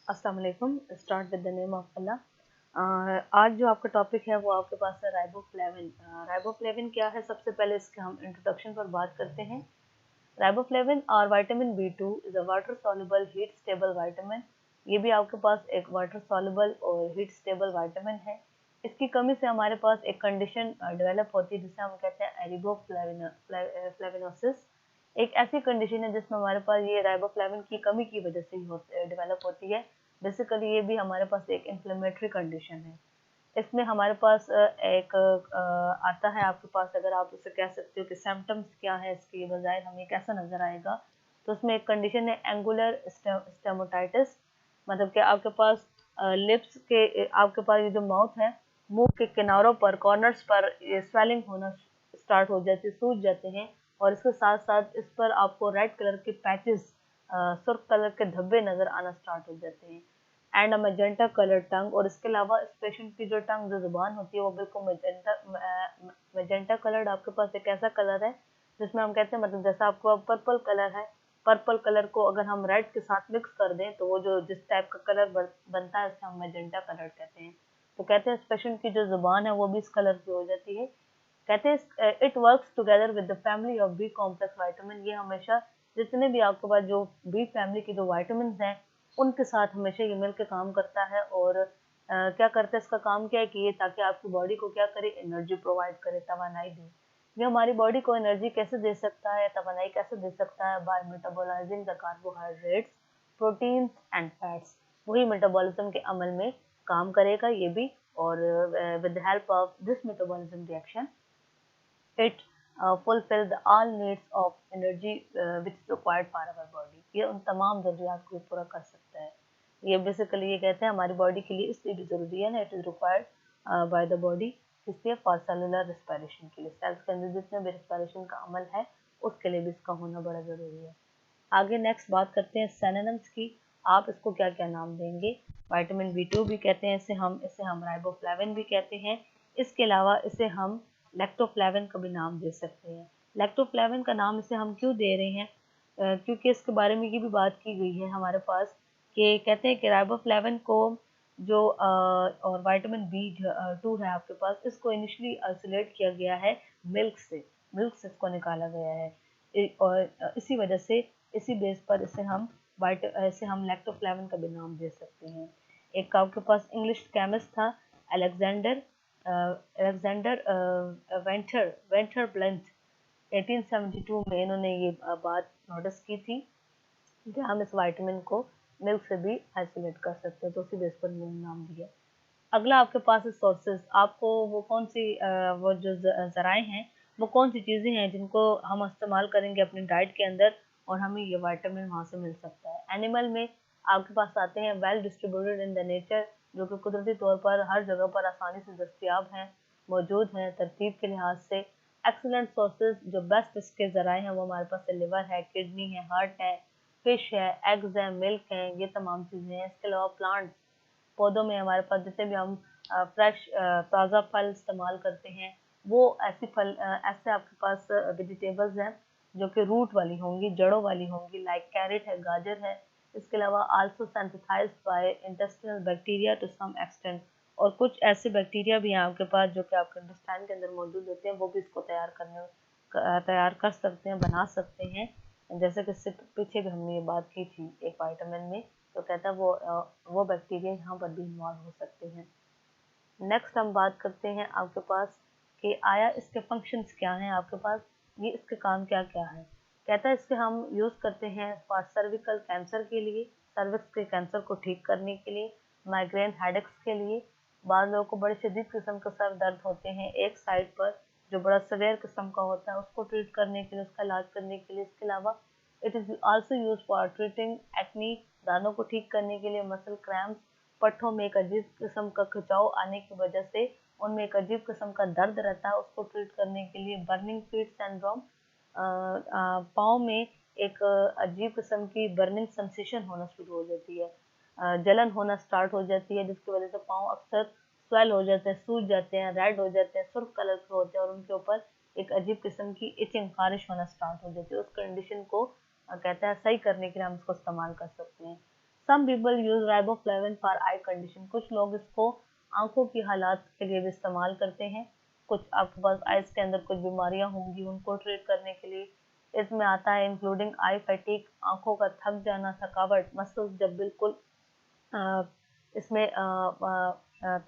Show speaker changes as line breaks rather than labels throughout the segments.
अस्सलाम वालेकुम। Start with the name of Allah. आज जो आपका टॉपिक है वो आपके पास है राइबोफ्लेविन। राइबोफ्लेविन क्या है, सबसे पहले इसके हम इंट्रोडक्शन पर बात करते हैं। राइबोफ्लेविन और vitamin B 2 is a water soluble heat stable vitamin. ये भी आपके पास एक वाटर सॉल्युबल और हीट स्टेबल विटामिन है। इसकी कमी से हमारे पास एक कंडीशन डेवलप होती है जिसे हम कहते हैं एरिबोफ्लेविनोसिस। एक ऐसी कंडीशन है जिसमें हमारे पास ये राइबोफ्लेविन की कमी की वजह से ही डेवलप होती है। बेसिकली ये भी हमारे पास एक इन्फ्लेमेटरी कंडीशन है। इसमें हमारे पास एक आता है आपके पास, अगर आप उसे कह सकते हो कि सिम्टम्स क्या है इसके बजाय हमें कैसा नजर आएगा, तो उसमें एक कंडीशन है एंगुलर स्टेमोटाइटिस। मतलब कि आपके पास लिप्स के आपके पास ये जो माउथ है, मुंह के किनारों पर कॉर्नर्स पर ये स्वेलिंग होना स्टार्ट हो जाती है, सूज जाते हैं। और इसके साथ साथ इस पर आपको रेड कलर के पैचेस, सुर्ख कलर के धब्बे नजर आना स्टार्ट हो जाते हैं। एंड अ मैजेंटा कलर टंग, और इसके अलावा इस पेशेंट की जो टंग, जो जुबान होती है, वो बिल्कुल मैजेंटा कलर्ड आपके पास एक ऐसा कलर है जिसमें हम कहते हैं, मतलब जैसा आपको पर्पल कलर है, पर्पल कलर को अगर हम रेड के साथ मिक्स कर दें तो वो जो जिस टाइप का कलर बनता है उसे हम मैजेंटा कलर कहते हैं। तो कहते हैं इस पेशेंट की जो जुबान है वो भी इस कलर की हो जाती है। कहते हैं it works together with the family of B complex vitamin. ये हमेशा जितने भी आपके पास जो बी फैमिली की जो विटामिन हैं उनके साथ हमेशा ये मिलकर काम करता है। और क्या करता है, इसका काम क्या है कि ये ताकि आपकी बॉडी को क्या करे, एनर्जी प्रोवाइड करे, तवानाई दे। ये हमारी बॉडी को एनर्जी कैसे दे सकता है, तवानाई कैसे दे सकता है? By metabolising the carbohydrates, proteins and fats. वही मेटाबॉलिज्म के अमल में काम करेगा ये भी। और with the help of this metabolism reaction it fulfill the all needs of energy which is required for our body। ये उन तमाम ज़रूरियात को पूरा कर सकता है। ये बेसिकली ये कहते हैं हमारी बॉडी के लिए इसलिए भी ज़रूरी है ना, it is required by the body. इसलिए फॉर सेलुलर रेस्पिरेशन के लिए, सेल्स के अंदर जितने भी रेस्पिरेशन का अमल है उसके लिए भी इसका होना बड़ा ज़रूरी है। आगे नेक्स्ट बात करते हैं सिनोनिम्स की। आप इसको क्या क्या नाम देंगे? विटामिन बी 2 भी कहते हैं इसे हम राइबोफ्लेविन भी कहते हैं। इसके अलावा इसे हम लैक्टोफ्लेविन का भी नाम दे सकते हैं। लैक्टोफ्लेविन का नाम इसे हम क्यों दे रहे हैं? क्योंकि इसके बारे में ये भी बात की गई है हमारे पास कि कहते हैं कि राइबोफ्लेविन को जो और विटामिन बी 2 है आपके पास, इसको इनिशियली आइसोलेट किया गया है मिल्क से इसको निकाला गया है। और इसी वजह से इसी बेस पर इसे हम लैक्टोफ्लेविन का भी नाम दे सकते हैं। एक आपके पास इंग्लिश केमिस्ट था, Alexander Alexander Wynter Wynter Blunt. 1872 में इन्होंने ये बात नोटिस की थी कि हम इस विटामिन को मिल्क से भी आइसोलेट कर सकते हैं, तो उसी बेस पर इन्होंने नाम दिया। अगला आपके पास है सोर्सेज। आपको वो कौन सी वो जो ज़राए हैं, वो कौन सी चीज़ें हैं जिनको हम इस्तेमाल करेंगे अपनी डाइट के अंदर और हमें ये विटामिन वहाँ से मिल सकता है। एनिमल में आपके पास आते हैं well distributed in the nature, जो कि कुदरती तौर पर हर जगह पर आसानी से दस्तियाब हैं, मौजूद हैं तरतीब के लिहाज से। एक्सलेंट सोर्सेज, जो बेस्ट इसके ज़राए हैं, वो हमारे पास लिवर है, किडनी है, हार्ट है, फिश है, एग्स है, मिल्क है, ये तमाम चीज़ें हैं। इसके अलावा प्लांट्स, पौधों में हमारे पास जितने भी हम फ्रेश ताज़ा फल इस्तेमाल करते हैं, वो ऐसे आपके पास वेजिटेबल्स हैं जो कि रूट वाली होंगी, जड़ों वाली होंगी, लाइक कैरेट है, गाजर है। इसके अलावा also synthesised by intestinal bacteria to some extent. और कुछ ऐसे बैक्टीरिया भी हैं आपके पास जो कि आपके इंटेस्टाइन के अंदर मौजूद होते हैं, वो भी इसको तैयार कर सकते हैं, बना सकते हैं। जैसे कि इससे पीछे भी हमने ये बात की थी एक विटामिन में, तो कहता है वो बैक्टीरिया यहाँ पर भी इन्वॉल्व हो सकते हैं। नेक्स्ट हम बात करते हैं आपके पास कि आया इसके फंक्शंस क्या हैं आपके पास, ये इसके काम क्या क्या है। कहता है इसके हम यूज़ करते हैं फॉर सर्विकल कैंसर के लिए, सर्विक्स के कैंसर को ठीक करने के लिए, माइग्रेन हेडेक्स के लिए। बाद लोगों को बड़े शदीद किस्म के सर दर्द होते हैं एक साइड पर, जो बड़ा सवेयर किस्म का होता है, उसको ट्रीट करने के लिए, उसका इलाज करने के लिए। इसके अलावा it is also use for treating acne, दानों को ठीक करने के लिए, मसल क्रैम्प्स, पट्टों में एक अजीब किस्म का खिंचाव आने की वजह से उनमें एक अजीब किस्म का दर्द रहता है, उसको ट्रीट करने के लिए। बर्निंग फीट सिंड्रोम, पाँव में एक अजीब किस्म की बर्निंग सेंसेशन होना शुरू हो जाती है, जलन होना स्टार्ट हो जाती है, जिसकी वजह से पाँव अक्सर स्वेल हो जाते हैं, सूज जाते हैं, रेड हो जाते हैं, सुर्ख कलर के होते हैं, और उनके ऊपर एक अजीब किस्म की इचिंग, खारिश होना स्टार्ट हो जाती है। उस कंडीशन को कहता है सही करने के लिए हम इसको इस्तेमाल कर सकते हैं। Some people use riboflavin for eye condition, कुछ लोग इसको आंखों की हालात के लिए भी इस्तेमाल करते हैं। कुछ आपके पास आइज के अंदर कुछ बीमारियां होंगी उनको ट्रीट करने के लिए इसमें आता है, इंक्लूडिंग आई फैटिक, आंखों का थक जाना, थकावट, मसल्स जब बिल्कुल इसमें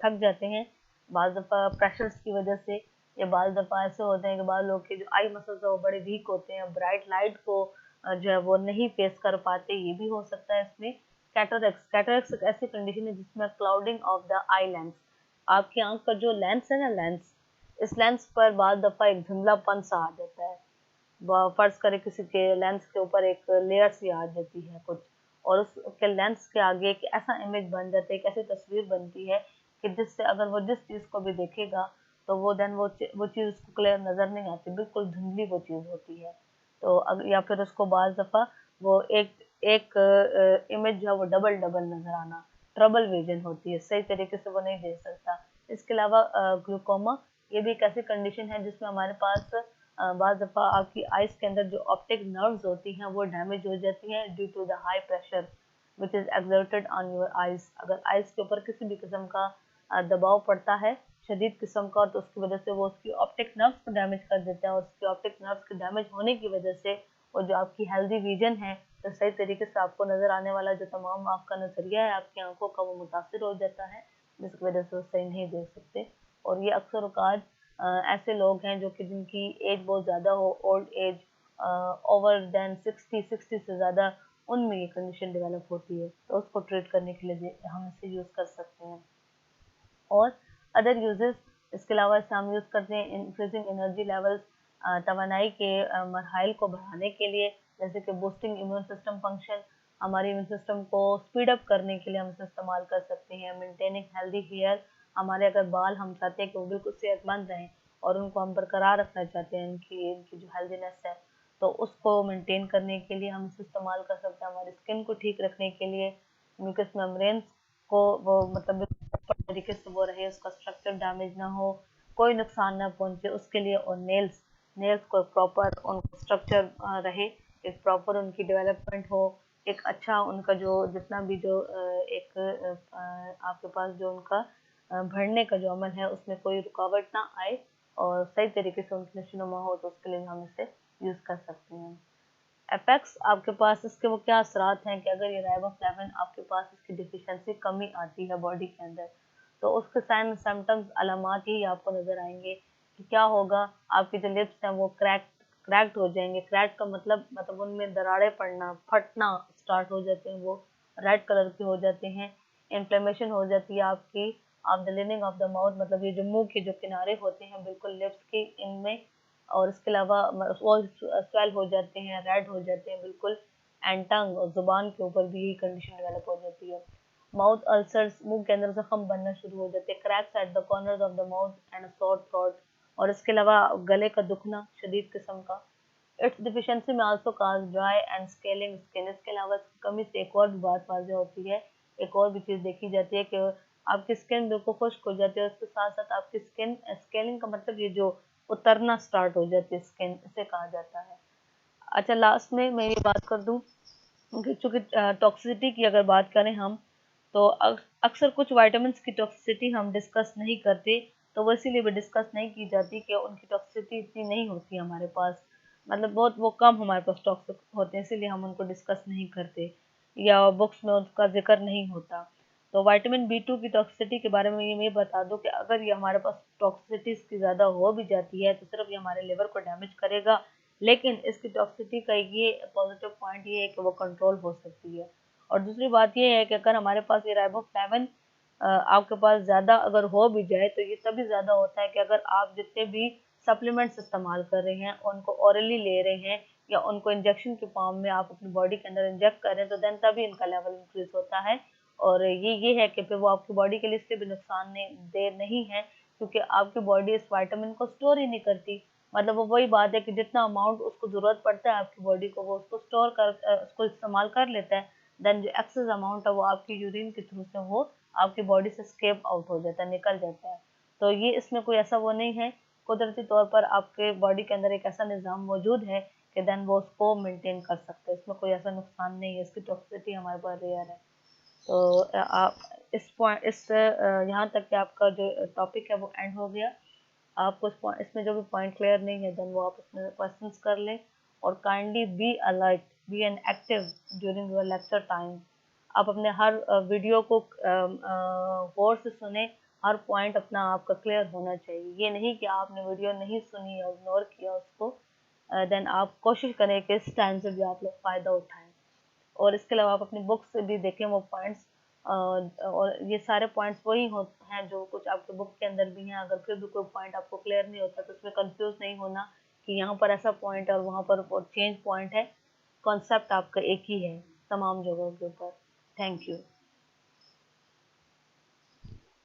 थक जाते हैं, बाज़ दफ़ा प्रेशर्स की वजह से, या बाज़ दफ़ा ऐसे होते हैं कि बाज़ लोग के जो आई मसल्स है वो बड़े वीक होते हैं, ब्राइट लाइट को जो है वो नहीं फेस कर पाते, ये भी हो सकता है इसमें। कैटरेक्स, कैटरेक्स एक ऐसी कंडीशन है जिसमें clouding of the eye lens, आपकी आंख का जो लेंस है ना, लेंस, इस लेंस पर बाज़ दफ़ा एक धुंधलापन सा आ जाता है। फर्ज करें किसी के लेंस के ऊपर एक लेयर सी आ जाती है कुछ, और उसके लेंस के आगे एक ऐसा इमेज बन जाता है, एक ऐसी तस्वीर बनती है कि जिससे अगर वो जिस चीज़ को भी देखेगा तो वो देन वो चीज़ उसको क्लियर नज़र नहीं आती, बिल्कुल धुंधली वो चीज़ होती है। तो या फिर उसको बाज़ दफ़ा वो एक एक इमेज जो है वो डबल डबल नज़र आना, ट्रबल विजन होती है, सही तरीके से वो नहीं देख सकता। इसके अलावा ग्लूकोमा, ये भी एक ऐसी कंडीशन है जिसमें हमारे पास बाज़ दफ़ा आपकी आइज़ के अंदर जो ऑप्टिक नर्व्स होती हैं वो डैमेज हो जाती हैं due to the high pressure which is exerted on your eyes. अगर आइज़ के ऊपर किसी भी किस्म का दबाव पड़ता है शदीद किस्म का, तो उसकी वजह से वो उसकी ऑप्टिक नर्व्स को डैमेज कर देता है, और उसकी ऑप्टिक नर्व्स के डैमेज होने की वजह से वो जो आपकी हेल्दी विजन है, तो सही तरीके से आपको नज़र आने वाला जो तमाम आपका नज़रिया है आपकी आंखों का, वो मुतासर हो जाता है, जिसकी वजह से वो सही नहीं देख सकते। और ये अक्सर औकात ऐसे लोग हैं जो कि जिनकी एज बहुत ज़्यादा हो, ओल्ड एज, ओवर देन 60 से ज़्यादा, उनमें ये कंडीशन डेवलप होती है, तो उसको ट्रीट करने के लिए हम इसे यूज़ कर सकते हैं। और अदर यूजेस, इसके अलावा इसे हम यूज़ करते हैं इंक्रीजिंग एनर्जी लेवल्स, तवानाई के मरहाइल को बढ़ाने के लिए, जैसे कि बूस्टिंग इम्यून सिस्टम फंक्शन, हमारे इम्यून सिस्टम को स्पीड अप करने के लिए हम इसे इस्तेमाल कर सकते हैं। मेंटेनिंग हेल्दी हेयर, हमारे अगर बाल हम चाहते हैं कि वो बिल्कुल सेहतमंद रहें और उनको हम बरकरार रखना चाहते हैं, इनकी इनकी जो हेल्दीनेस है, तो उसको मेंटेन करने के लिए हम इसे इस्तेमाल कर सकते हैं। हमारी स्किन को ठीक रखने के लिए म्यूकस मेम्ब्रेन्स को वो मतलब तरीके से वो रहे, उसका स्ट्रक्चर डैमेज ना हो, कोई नुकसान ना पहुंचे उसके लिए। और नेल्स, नेल्स को प्रॉपर उनका स्ट्रक्चर रहे, एक प्रॉपर उनकी डेवलपमेंट हो, एक अच्छा उनका जो जितना भी जो एक आपके पास जो उनका बढ़ने का जो अमल है उसमें कोई रुकावट ना आए और सही तरीके से उनकी नशोनुमा हो, तो उसके लिए हम इसे यूज़ कर सकते हैं। इफेक्ट्स आपके पास इसके वो क्या असरात हैं कि अगर ये राइबोफ्लेविन आपके पास इसकी डिफिशिएंसी कमी आती है बॉडी के अंदर, तो उसके साइन सिम्टम्स अलामात ही आपको नज़र आएंगे कि क्या होगा, आपके जो लिप्स हैं वो क्रैक्ड हो जाएंगे। क्रैक का मतलब उनमें दरारें पड़ना, फटना स्टार्ट हो जाते हैं, वो रेड कलर के हो जाते हैं। इन्फ्लेमेशन हो जाती है आपकी of the leaning of the mouth, मतलब ये जो मुंह के जो किनारे होते हैं बिल्कुल लिप्स के इनमें, और इसके अलावा वो स्वेल हो जाते हैं, रेड हो जाते हैं बिल्कुल, एंड टंग और जुबान के ऊपर भी यही कंडीशन डेवलप हो जाती है। माउथ अल्सर्स, मुंह के अंदर जख्म बनना शुरू हो जाते हैं, cracks at the corners of the mouth and sour throat, और इसके अलावा गले का दुखना शदीद किस्म का। इट्स डिफिशिएंसी में also cause dry and scaling skin, इसके अलावा इसकी कमी से एक और भी बात वाज़ेह होती है, एक और भी चीज़ देखी जाती है कि आपकी स्किन बिल्कुल खुश्क हो जाती है, उसके साथ साथ आपकी स्किन स्केलिंग का मतलब ये जो उतरना स्टार्ट हो जाती है स्किन, इसे कहा जाता है। अच्छा, लास्ट में मैं ये बात कर दूं कि चूंकि टॉक्सिसिटी की अगर बात करें हम, तो अक्सर कुछ विटामिन्स की टॉक्सिसिटी हम डिस्कस नहीं करते, तो वो इसीलिए भी डिस्कस नहीं की जाती कि उनकी टॉक्सिसिटी इतनी नहीं होती हमारे पास, मतलब बहुत वो कम हमारे पास टॉक्सिक होते हैं, इसीलिए हम उनको डिस्कस नहीं करते या बुक्स में उसका जिक्र नहीं होता। तो विटामिन बी 2 की टॉक्सिसिटी के बारे में ये मैं बता दूं कि अगर ये हमारे पास टॉक्सिसिटी इसकी ज़्यादा हो भी जाती है तो सिर्फ ये हमारे लिवर को डैमेज करेगा, लेकिन इसकी टॉक्सिसिटी का ये पॉजिटिव पॉइंट ये है कि वो कंट्रोल हो सकती है। और दूसरी बात ये है कि अगर हमारे पास ये राइबोफ्लेविन आपके पास ज़्यादा अगर हो भी जाए, तो ये तभी ज़्यादा होता है कि अगर आप जितने भी सप्लीमेंट्स इस्तेमाल कर रहे हैं, उनको ओरली ले रहे हैं या उनको इंजेक्शन के फॉर्म में आप अपनी बॉडी के अंदर इंजेक्ट कर रहे हैं, तो देन तभी इनका लेवल इंक्रीज होता है। और ये है कि फिर वो आपकी बॉडी के लिए इसलिए भी नुकसान देह नहीं है, क्योंकि आपकी बॉडी इस विटामिन को स्टोर ही नहीं करती। मतलब वो वही बात है कि जितना अमाउंट उसको ज़रूरत पड़ता है आपकी बॉडी को, वो उसको स्टोर कर उसको इस्तेमाल कर लेता है, देन जो एक्सेस अमाउंट है वो आपकी यूरिन के थ्रू से वो आपकी बॉडी से स्केप आउट हो जाता है, निकल जाता है। तो ये इसमें कोई ऐसा वो नहीं है, कुदरती तौर पर आपके बॉडी के अंदर एक ऐसा निज़ाम मौजूद है कि देन वो उसको मेंटेन कर सकते हैं, इसमें कोई ऐसा नुकसान नहीं है, इसकी टॉक्सिसिटी हमारे पास रेयर है। तो आप इस पॉइंट इस यहाँ तक कि आपका जो टॉपिक है वो एंड हो गया। आपको इसमें जो भी पॉइंट क्लियर नहीं है देन वो आप इसमें क्वेश्चंस कर लें। और kindly be alert, be an active during your lecture time. आप अपने हर वीडियो को गौर से सुने, हर पॉइंट अपना आपका क्लियर होना चाहिए। ये नहीं कि आपने वीडियो नहीं सुनी और इग्नोर किया उसको। देन आप कोशिश करें कि इस टाइम से भी आप लोग फ़ायदा उठाएं। और इसके अलावा आप अपनी बुक से भी देखें वो पॉइंट्स। और ये सारे पॉइंट्स वही होते हैं जो कुछ आपके बुक के अंदर भी हैं। अगर फिर भी कोई पॉइंट आपको क्लियर नहीं होता तो उसमें कंफ्यूज नहीं होना कि यहाँ पर ऐसा पॉइंट है और वहाँ पर चेंज पॉइंट है। कॉन्सेप्ट आपका एक ही है तमाम जगहों के ऊपर। Thank you.